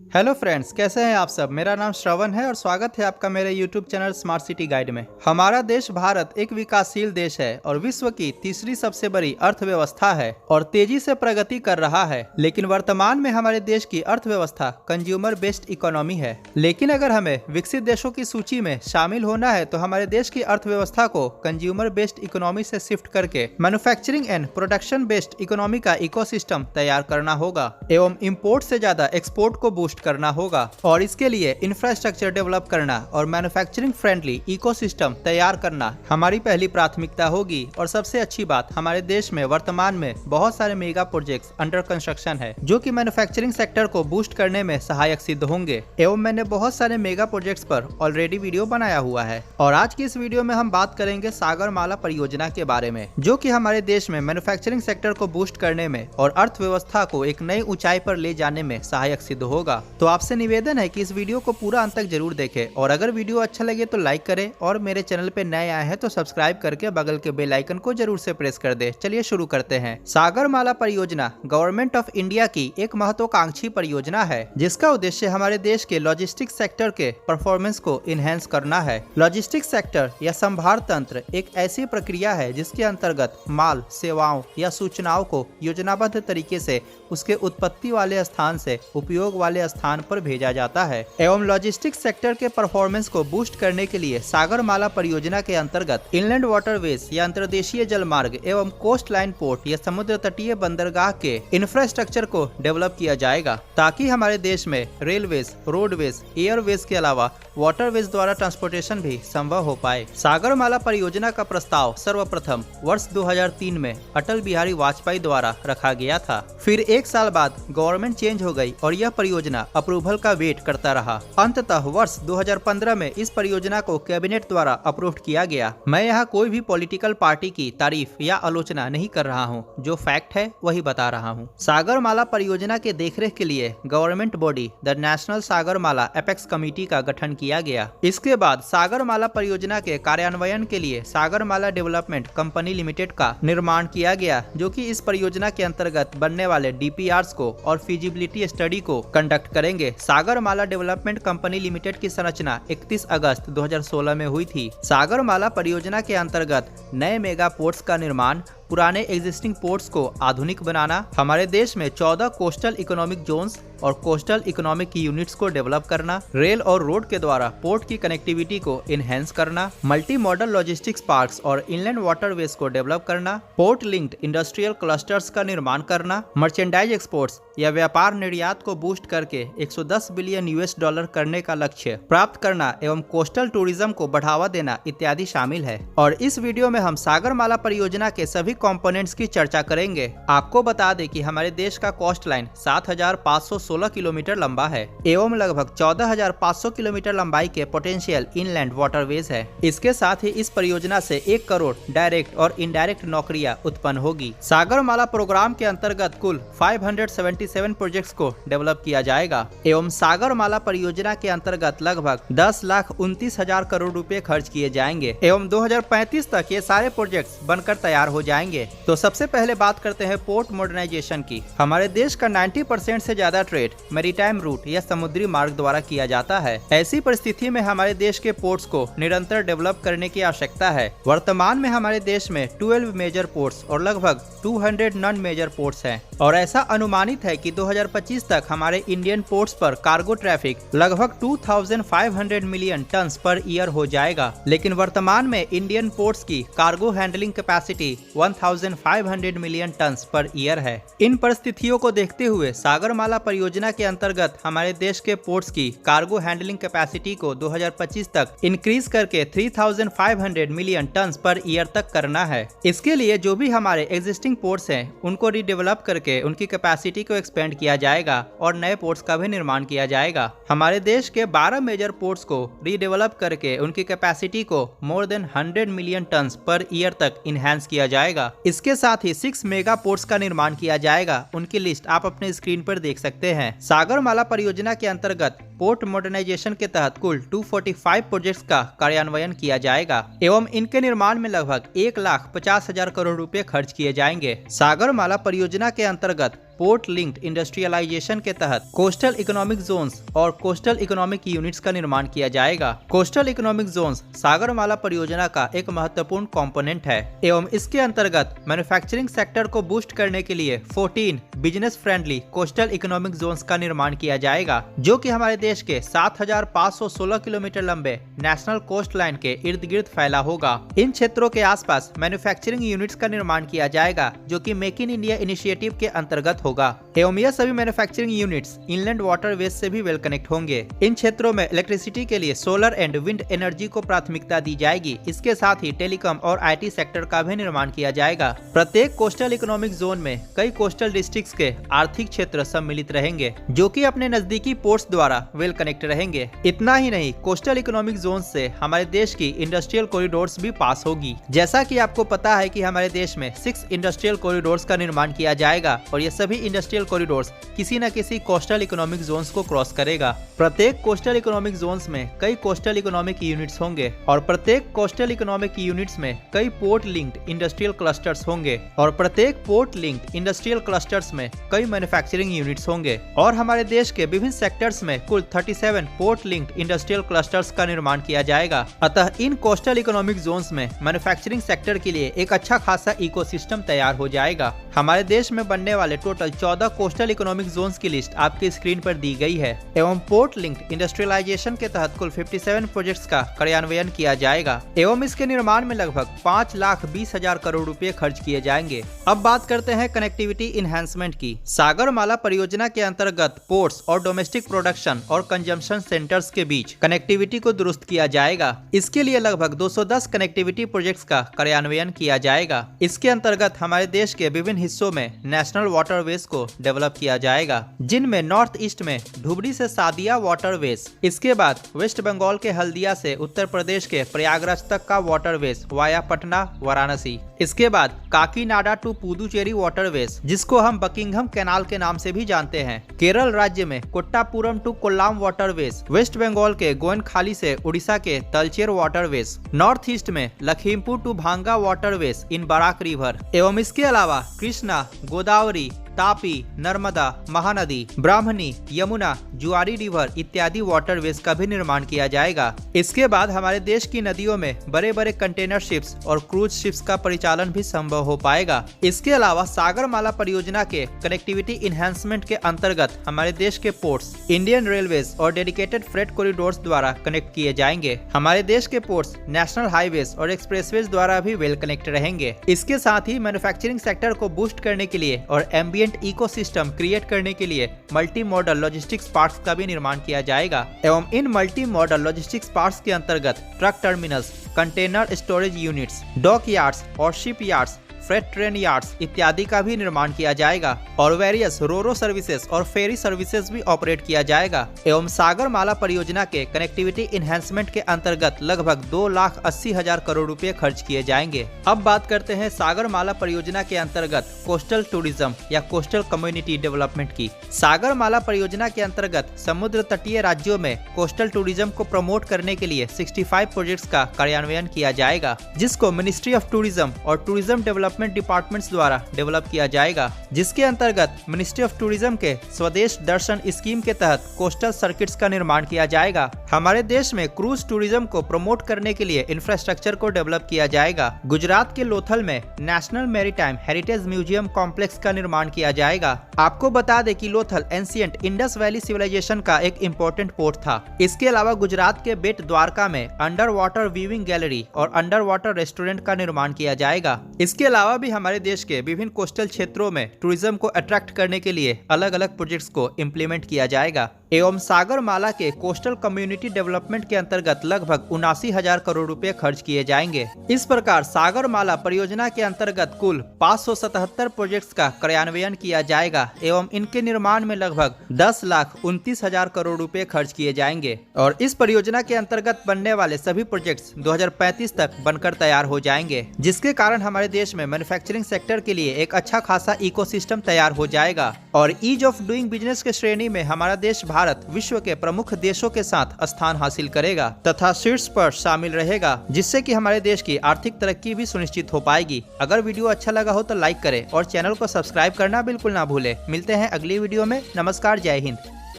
Hello friends, कैसे हैं आप सब। मेरा नाम श्रवण है और स्वागत है आपका मेरे YouTube channel smart city guide में। हमारा देश भारत एक विकासशील देश है और विश्व की तीसरी सबसे बड़ी अर्थव्यवस्था है और तेजी से प्रगति कर रहा है। लेकिन वर्तमान में हमारे देश की अर्थव्यवस्था कंज्यूमर बेस्ड इकोनॉमी है। लेकिन अगर हमें विकसित देशों की सूची में शामिल होना है तो हमारे देश की अर्थव्यवस्था को कंज्यूमर बेस्ड इकोनॉमी से शिफ्ट करके manufacturing and production based economy का इकोसिस्टम तैयार करना होगा एवं इम्पोर्ट से ज्यादा एक्सपोर्ट को बूस्ट करना होगा और इसके लिए इंफ्रास्ट्रक्चर डेवलप करना और मैन्युफैक्चरिंग फ्रेंडली इकोसिस्टम तैयार करना हमारी पहली प्राथमिकता होगी। और सबसे अच्छी बात, हमारे देश में वर्तमान में बहुत सारे मेगा प्रोजेक्ट्स अंडर कंस्ट्रक्शन है जो कि मैन्युफैक्चरिंग सेक्टर को बूस्ट करने में सहायक सिद्ध होंगे एवं मैंने बहुत सारे मेगा प्रोजेक्ट्स पर ऑलरेडी वीडियो बनाया हुआ है। और आज की इस वीडियो में हम बात करेंगे सागरमाला परियोजना के बारे में, जो कि हमारे देश में मैन्युफैक्चरिंग सेक्टर को बूस्ट करने में और अर्थव्यवस्था को एक नई ऊंचाई पर ले जाने में सहायक सिद्ध होगा। तो आपसे निवेदन है कि इस वीडियो को पूरा अंत तक जरूर देखें और अगर वीडियो अच्छा लगे तो लाइक करें और मेरे चैनल पे नए आए हैं तो सब्सक्राइब करके बगल के बेल आइकन को जरूर से प्रेस कर दे। चलिए शुरू करते हैं। सागरमाला परियोजना गवर्नमेंट ऑफ इंडिया की एक महत्वाकांक्षी परियोजना है जिसका उद्देश्य हमारे देश के लॉजिस्टिक्स सेक्टर के परफॉर्मेंस को इनहेंस करना है। लॉजिस्टिक्स सेक्टर या संभार तंत्र एक ऐसी प्रक्रिया है जिसके अंतर्गत माल, सेवाओं या सूचनाओं को योजनाबद्ध तरीके से उसके उत्पत्ति वाले स्थान से उपयोग वाले स्थान पर भेजा जाता है एवं लॉजिस्टिक्स सेक्टर के परफॉर्मेंस को बूस्ट करने के लिए सागरमाला परियोजना के अंतर्गत इनलैंड वाटरवेज या अंतर्देशीय जल मार्ग एवं कोस्ट लाइन पोर्ट या समुद्र तटीय बंदरगाह के इंफ्रास्ट्रक्चर को डेवलप किया जाएगा ताकि हमारे देश में रेलवेज, रोडवेज, एयरवेज के अलावा वाटरवेज द्वारा ट्रांसपोर्टेशन भी संभव हो पाए। सागरमाला परियोजना का प्रस्ताव सर्वप्रथम वर्ष 2003 में अटल बिहारी वाजपेयी द्वारा रखा गया था। फिर एक साल बाद गवर्नमेंट चेंज हो गई और यह परियोजना अप्रूवल का वेट करता रहा। अंततः वर्ष 2015 में इस परियोजना को कैबिनेट द्वारा अप्रूव किया गया। मैं यहाँ कोई भी पॉलिटिकल पार्टी की तारीफ या आलोचना नहीं कर रहा हूँ, जो फैक्ट है वही बता रहा हूँ। सागरमाला परियोजना के देखरेख के लिए government body the national Sagarmala apex committee का गठन किया गया। इसके बाद सागरमाला परियोजना के कार्यान्वयन के लिए सागरमाला डेवलपमेंट कंपनी लिमिटेड का निर्माण किया गया, जो कि इस परियोजना के अंतर्गत बनने वाले डीपीआरस को और फिजिबिलिटी स्टडी को कंडक्ट करेंगे। सागरमाला डेवलपमेंट कंपनी लिमिटेड की संरचना 31 अगस्त 2016 में हुई थी। सागरमाला परियोजना के अंतर्गत नए मेगा पोर्ट्स का निर्माण, पुराने एग्जिस्टिंग पोर्ट्स को आधुनिक बनाना, हमारे देश में 14 कोस्टल इकोनॉमिक जोन्स और कोस्टल इकोनॉमिक यूनिट्स को डेवलप करना, रेल और रोड के द्वारा पोर्ट की कनेक्टिविटी को इनहेंस करना, मल्टी मॉडल लॉजिस्टिक्स पार्क्स और इनलैंड वाटरवेज को डेवलप करना, पोर्ट लिंक्ड इंडस्ट्रियल क्लस्टर्स का निर्माण करना, मर्चेंडाइज एक्सपोर्ट्स या व्यापार निर्यात को बूस्ट करके 110 बिलियन यूएस डॉलर करने का लक्ष्य प्राप्त करना एवं कोस्टल टूरिज्म को बढ़ावा देना इत्यादि शामिल है। और इस वीडियो में हम सागरमाला परियोजना के सभी कंपोनेंट्स की चर्चा करेंगे। आपको बता दें कि हमारे देश का कोस्ट लाइन 7,516 किलोमीटर लंबा है एवं लगभग 14,500 किलोमीटर लंबाई के पोटेंशियल इनलैंड वाटरवेज है। इसके साथ ही इस परियोजना से 1 करोड़ डायरेक्ट और इनडायरेक्ट नौकरियां उत्पन्न होगी। सागरमाला प्रोग्राम के अंतर्गत कुल 577 प्रोजेक्ट्स को डेवलप किया जाएगा एवं सागरमाला परियोजना के अंतर्गत लगभग 10,29,000 करोड़ रुपए खर्च किए जाएंगे एवं 2035 तक ये सारे प्रोजेक्ट्स बनकर तैयार हो जाएंगे। तो सबसे पहले बात करते हैं पोर्ट मॉडर्नाइजेशन की। हमारे देश का 90% से ज्यादा ट्रेड मैरीटाइम रूट या समुद्री मार्ग द्वारा किया जाता है। ऐसी परिस्थिति में हमारे देश के पोर्ट्स को निरंतर डेवलप करने की आवश्यकता है। वर्तमान में हमारे देश में 12 मेजर पोर्ट्स और लगभग 200 नॉन मेजर पोर्ट्स हैं और ऐसा अनुमानित है कि 2025 तक हमारे इंडियन पोर्ट्स पर कार्गो ट्रैफिक लगभग 2500 मिलियन टन पर ईयर हो जाएगा। लेकिन वर्तमान में इंडियन पोर्ट्स की cargo handling capacity 1500 million ton per year है। इन परिस्थितियों को देखते हुए सागरमाला परियोजना के अंतर्गत हमारे देश के पोर्ट्स की कार्गो हैंडलिंग कैपेसिटी को 2025 तक इंक्रीज करके 3500 मिलियन टन पर ईयर तक करना है। इसके लिए जो भी हमारे एग्जिस्टिंग पोर्ट्स हैं उनको रीडेवलप करके उनकी कैपेसिटी को एक्सपेंड किया जाएगा और नए पोर्ट्स का भी निर्माण किया जाएगा। हमारे देश के 12 मेजर पोर्ट्स को रीडेवलप करके उनकी कैपेसिटी को more than 100 million ton per year तक इनहेंस किया जाएगा। इसके साथ ही 6 मेगा पोर्ट्स का निर्माण किया जाएगा। उनकी लिस्ट आप अपने स्क्रीन पर देख सकते हैं। सागरमाला परियोजना के अंतर्गत पोर्ट मॉडर्नाइजेशन के तहत कुल 245 प्रोजेक्ट्स का कार्यान्वयन किया जाएगा एवं इनके निर्माण में लगभग 1,50,000 करोड़ रुपए खर्च किए जाएंगे। सागरमाला परियोजना के अंतर्गत पोर्ट लिंक्ड इंडस्ट्रियलाइजेशन के तहत कोस्टल इकोनॉमिक जोन्स और कोस्टल इकोनॉमिक यूनिट्स का निर्माण किया जाएगा। कोस्टल इकोनॉमिक जोन्स सागरमाला परियोजना का एक महत्वपूर्ण कंपोनेंट है एवं इसके अंतर्गत मैन्युफैक्चरिंग सेक्टर को बूस्ट करने के लिए 14 business friendly coastal economic zones का निर्माण किया जाएगा, जो कि हमारे देश के 7,516 किलोमीटर लंबे नेशनल कोस्ट लाइन के इर्द गिर्द फैला होगा। इन क्षेत्रों के आसपास मैन्युफैक्चरिंग यूनिट्स का निर्माण किया जाएगा, जो कि मेक इन इंडिया इनिशिएटिव के अंतर्गत होगा एवं यह सभी मैन्युफैक्चरिंग यूनिट्स इनलैंड वाटरवेज से भी वेल कनेक्ट होंगे। इन क्षेत्रों में इलेक्ट्रिसिटी के लिए सोलर एंड विंड एनर्जी को प्राथमिकता दी जाएगी। इसके साथ ही टेलीकॉम और IT सेक्टर का भी निर्माण किया जाएगा। प्रत्येक कोस्टल इकोनॉमिक जोन में कई कोस्टल डिस्ट्रिक्ट्स के आर्थिक क्षेत्र सम्मिलित रहेंगे, जो कि अपने नजदीकी पोर्ट्स द्वारा वेल कनेक्ट रहेंगे। इतना ही नहीं, कोस्टल इकोनॉमिक जोन से हमारे देश की इंडस्ट्रियल कॉरिडोर्स भी पास होगी। जैसा कि आपको पता है कि हमारे देश में 6 इंडस्ट्रियल कॉरिडोर्स का निर्माण किया जाएगा और ये सभी इंडस्ट्रियल कॉरिडोर्स किसी न किसी कोस्टल इकोनॉमिक जोन्स को क्रॉस करेगा। प्रत्येक कोस्टल इकोनॉमिक जोन्स में कई कोस्टल इकोनॉमिक यूनिट्स होंगे और प्रत्येक कोस्टल इकोनॉमिक यूनिट्स में कई पोर्ट लिंक्ड इंडस्ट्रियल क्लस्टर्स होंगे और प्रत्येक पोर्ट लिंक्ड इंडस्ट्रियल क्लस्टर्स में कई मैन्युफैक्चरिंग यूनिट्स होंगे और हमारे देश के विभिन्न सेक्टर्स में कुल 37 पोर्ट लिंक्ड इंडस्ट्रियल क्लस्टर्स का निर्माण किया जाएगा। अतः इन कोस्टल इकोनॉमिक जोन्स में मैन्युफैक्चरिंग सेक्टर के लिए एक अच्छा खासा इकोसिस्टम तैयार हो जाएगा। हमारे देश में बनने वाले टोटल 14 कोस्टल इकोनॉमिक जोन्स की लिस्ट आपकी स्क्रीन पर दी गई है एवं पोर्ट लिंक्ड इंडस्ट्रियलाइजेशन के तहत कुल 57 प्रोजेक्ट्स का कार्यान्वयन किया जाएगा एवं इसके निर्माण में लगभग 5,20,000 करोड़ रुपए खर्च किए जाएंगे। अब बात करते हैं कनेक्टिविटी इनहैंसमेंट की। सागरमाला परियोजना के अंतर्गत पोर्ट्स और डोमेस्टिक प्रोडक्शन और कंजम्पशन सेंटर्स के बीच कनेक्टिविटी को दुरुस्त किया जाएगा। इसके लिए लगभग 210 कनेक्टिविटी प्रोजेक्ट्स का कार्यान्वयन किया जाएगा। इसके अंतर्गत हमारे देश के विभिन्न हिस्सों में नेशनल वाटरवेज को डेवलप किया जाएगा, जिनमें नॉर्थ ईस्ट में धुबरी से सादिया वाटरवेज, इसके बाद वेस्ट बंगाल के हल्दिया से उत्तर प्रदेश के प्रयागराज तक का वाटरवेज वाया पटना वाराणसी, इसके बाद काकीनाडा टू पुदुचेरी वाटरवेज, जिसको हम बकिंघम कैनाल के नाम से भी जानते हैं। केरल राज्य में Kottapuram to Kollam waterways, west Bengal के गोयनखाली से उड़ीसा के तलचेर वाटरवेज, नॉर्थ ईस्ट में Lakhimpur to Bhanga waterways in Barak river एवं इसके अलावा कृष्णा, गोदावरी, तापी, नर्मदा, महानदी, ब्राह्मणी, यमुना, जुआरी रिवर इत्यादि वाटरवेज का भी निर्माण किया जाएगा। इसके बाद हमारे देश की नदियों में बड़े बड़े कंटेनर शिप्स और क्रूज शिप्स का परिचालन भी संभव हो पाएगा। इसके अलावा सागरमाला परियोजना के कनेक्टिविटी इनहैंसमेंट के अंतर्गत हमारे देश के पोर्ट्स इंडियन रेलवेज और डेडिकेटेड फ्रेट कॉरिडोर्स द्वारा कनेक्ट किए जाएंगे। हमारे देश के पोर्ट्स नेशनल हाईवेज और एक्सप्रेसवेज द्वारा भी वेल कनेक्ट रहेंगे। इसके साथ ही मैन्युफैक्चरिंग सेक्टर को बूस्ट करने के लिए और एम्बिएंट इकोसिस्टम क्रिएट करने के लिए मल्टी मॉडल लॉजिस्टिक्स पार्क्स का भी निर्माण किया जाएगा एवं इन मल्टी मॉडल लॉजिस्टिक्स पार्क्स के अंतर्गत truck terminals, container storage units, dock yards और ship yards, freight train yards इत्यादि का भी निर्माण किया जाएगा और वेरियस रोरो सर्विसेज और फेरी सर्विसेज भी ऑपरेट किया जाएगा एवं सागरमाला परियोजना के कनेक्टिविटी इनहैंसमेंट के अंतर्गत लगभग 2,80,000 करोड़ रुपए खर्च किए जाएंगे। अब बात करते हैं सागरमाला परियोजना के अंतर्गत कोस्टल टूरिज्म या कोस्टल कम्युनिटी डेवलपमेंट की। सागरमाला परियोजना के अंतर्गत समुद्र तटीय राज्यों में कोस्टल टूरिज्म को प्रमोट करने के लिए 65 प्रोजेक्ट्स का कार्यान्वयन किया जाएगा, जिसको मिनिस्ट्री ऑफ टूरिज्म और टूरिज्म डेवलपमेंट डिपार्टमेंट्स द्वारा डेवलप किया जाएगा, जिसके अंतर्गत मिनिस्ट्री ऑफ टूरिज्म के स्वदेश दर्शन स्कीम के तहत कोस्टल सर्किट्स का निर्माण किया जाएगा। हमारे देश में क्रूज टूरिज्म को प्रमोट करने के लिए इंफ्रास्ट्रक्चर को डेवलप किया जाएगा। गुजरात के लोथल में national maritime heritage museum complex का निर्माण किया जाएगा। आपको बता दें कि Lothal ancient Indus valley civilisation का एक इम्पोर्टेंट पोर्ट था। इसके अलावा गुजरात के बेट द्वारका में अंडर वाटर व्यूइंग गैलरी और अंडर वाटर रेस्टोरेंट का निर्माण किया जाएगा। इसके अलावा भी हमारे देश के विभिन्न कोस्टल क्षेत्रों में टूरिज्म को अट्रैक्ट करने के लिए अलग अलग प्रोजेक्ट्स को इम्प्लीमेंट किया जाएगा एवं सागरमाला के कोस्टल कम्युनिटी डेवलपमेंट के अंतर्गत लगभग 79,000 करोड़ रुपए खर्च किए जाएंगे। इस प्रकार सागरमाला परियोजना के अंतर्गत कुल 577 प्रोजेक्ट्स का कार्यान्वयन किया जाएगा एवं इनके निर्माण में लगभग 10,29,000 करोड़ रुपए खर्च किए जाएंगे और इस परियोजना के अंतर्गत बनने वाले सभी प्रोजेक्ट्स 2035 तक बनकर तैयार हो जाएंगे, जिसके कारण हमारे देश में मैन्युफैक्चरिंग सेक्टर के लिए एक अच्छा खासा इकोसिस्टम तैयार हो जाएगा और ईज ऑफ डूइंग बिजनेस के श्रेणी में हमारा देश भारत विश्व के प्रमुख देशों के साथ स्थान हासिल करेगा तथा शीर्ष पर शामिल रहेगा, जिससे कि हमारे देश की आर्थिक तरक्की भी सुनिश्चित हो पाएगी। अगर वीडियो अच्छा लगा हो तो लाइक करें और चैनल को सब्सक्राइब करना बिल्कुल ना भूलें। मिलते हैं अगली वीडियो में। नमस्कार, जय हिंद।